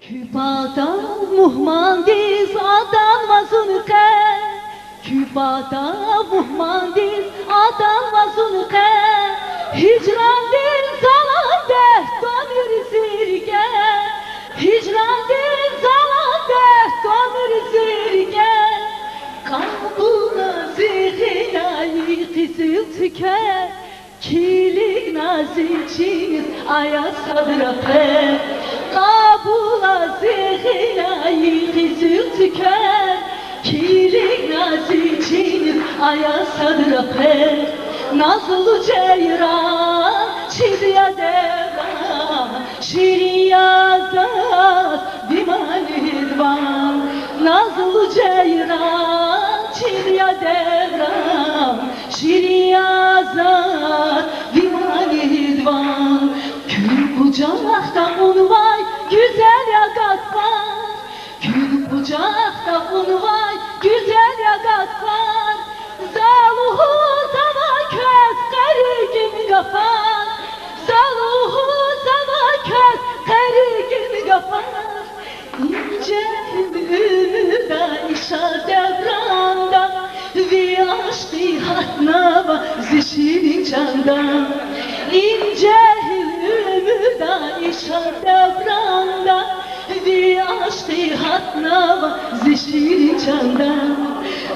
Kübada muhmandiz adanmazın qe Kübada muhmandiz adanmazın qe Hicrandin zalan dehtanır zirge Hicrandin zalan dehtanır zirge Kabula zihinayi kızıl tüke Kilik nazikçiniz ayaz sadrape Kabula zihinayi kızıl tüke Kilik nazikçiniz ayaz sadrape Nazlı ceyran çiziya devran Şirin yazat dimanidvan Nazlı ceyran çiziya devran Şirin yazat dimanidvan Gül bucakta un vay güzel yakat var Gül bucakta un vay güzel yakat var Zaluhu sana köz karigin gafar Zaluhu sana köz karigin gafar İnce ümüda işa devranda Vi aşkı hatnava zişirin canda İnce ümüda işa devranda Vi aşkı hatnava zişirin canda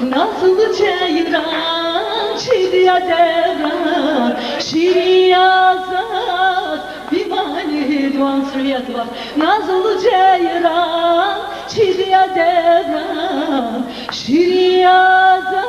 Nazlı ceyran çiziya devran Şirin yazat bimanidvan Süriyatı var Nazlı ceyran çiziya devran Şirin yazat